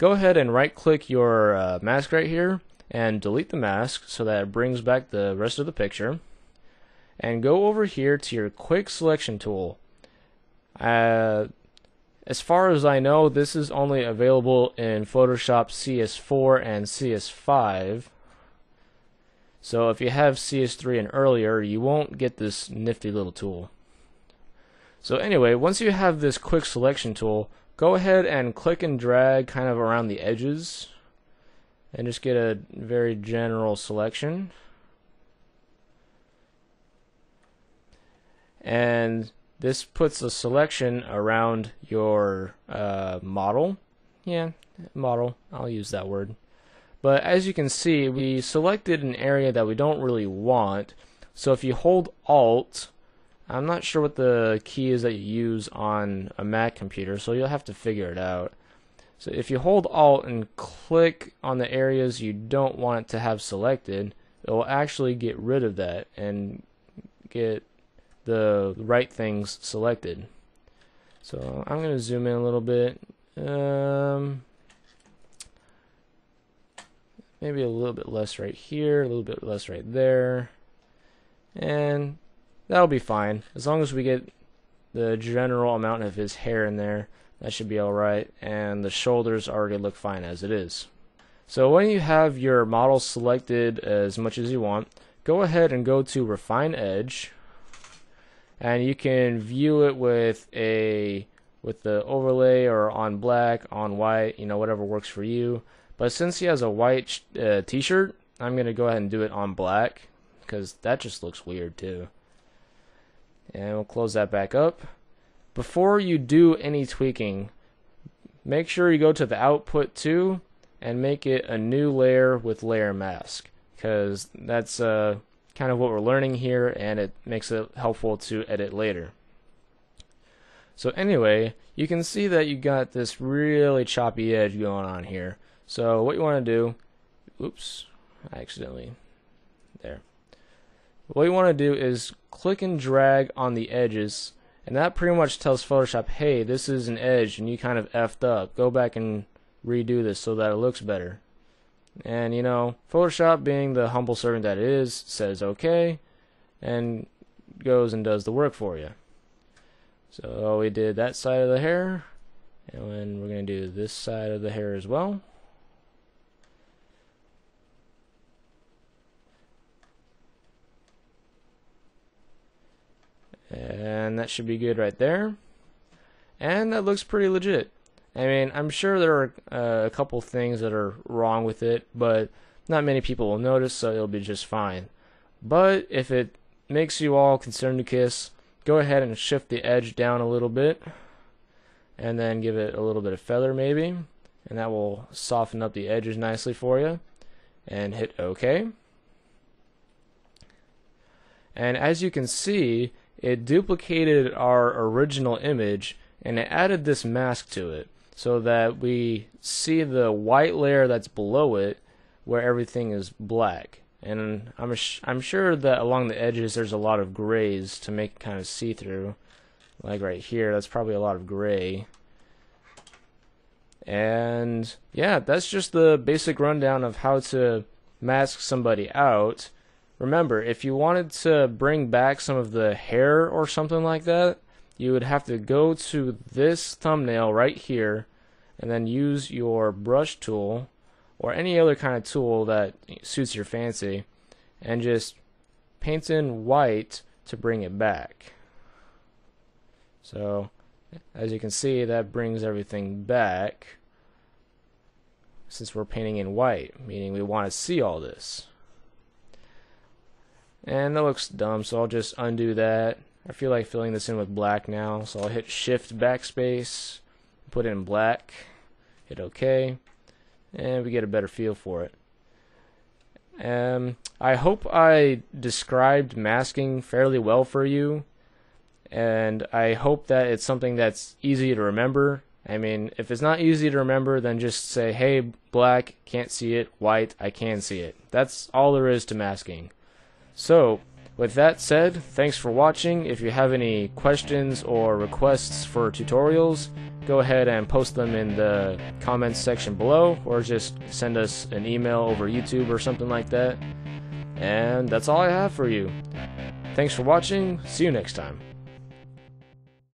go ahead and right click your mask right here and delete the mask so that it brings back the rest of the picture, and go over here to your quick selection tool. As far as I know, this is only available in Photoshop CS4 and CS5. So if you have CS3 and earlier, you won't get this nifty little tool. So anyway, once you have this quick selection tool, go ahead and click and drag kind of around the edges and just get a very general selection. And this puts a selection around your model. Yeah, model, I'll use that word. But as you can see, we selected an area that we don't really want. So if you hold Alt, I'm not sure what the key is that you use on a Mac computer, so you'll have to figure it out. So if you hold Alt and click on the areas you don't want it to have selected, it will actually get rid of that and get the right things selected. So I'm going to zoom in a little bit. Maybe a little bit less right here, a little bit less right there. And that'll be fine. As long as we get the general amount of his hair in there, that should be alright. And the shoulders already look fine as it is. So when you have your model selected as much as you want, go ahead and go to Refine Edge. And you can view it with the overlay or on black, on white, you know, whatever works for you. But since he has a white t-shirt, I'm going to go ahead and do it on black, because that just looks weird too. And we'll close that back up. Before you do any tweaking, make sure you go to the output too and make it a new layer with layer mask, because that's kind of what we're learning here, and it makes it helpful to edit later. So anyway, you can see that you got this really choppy edge going on here. So what you want to do, oops, I accidentally, there. What you want to do is click and drag on the edges, and that pretty much tells Photoshop, hey, this is an edge and you kind of effed up. Go back and redo this so that it looks better. And you know, Photoshop, being the humble servant that it is, says okay, and goes and does the work for you. So we did that side of the hair, and then we're going to do this side of the hair as well. And that should be good right there. And that looks pretty legit. I mean, I'm sure there are a couple things that are wrong with it, but not many people will notice, so it'll be just fine. But if it makes you all concerned to kiss, go ahead and shift the edge down a little bit, and then give it a little bit of feather maybe, and that will soften up the edges nicely for you. And hit OK. And as you can see, it duplicated our original image and it added this mask to it so that we see the white layer that's below it where everything is black. And I'm sure that along the edges there's a lot of grays to make it kind of see-through. Like right here, that's probably a lot of gray. And yeah, that's just the basic rundown of how to mask somebody out. Remember, if you wanted to bring back some of the hair or something like that, you would have to go to this thumbnail right here and then use your brush tool or any other kind of tool that suits your fancy and just paint in white to bring it back. So as you can see, that brings everything back since we're painting in white, meaning we want to see all this. And that looks dumb, so I'll just undo that. I feel like filling this in with black now, so I'll hit Shift Backspace, put it in black, hit OK, and we get a better feel for it. I hope I described masking fairly well for you, and I hope that it's something that's easy to remember. I mean, if it's not easy to remember, then just say, hey, black, can't see it, white, I can see it. That's all there is to masking. So, with that said, thanks for watching. If you have any questions or requests for tutorials, go ahead and post them in the comments section below, or just send us an email over YouTube or something like that. And that's all I have for you. Thanks for watching. See you next time.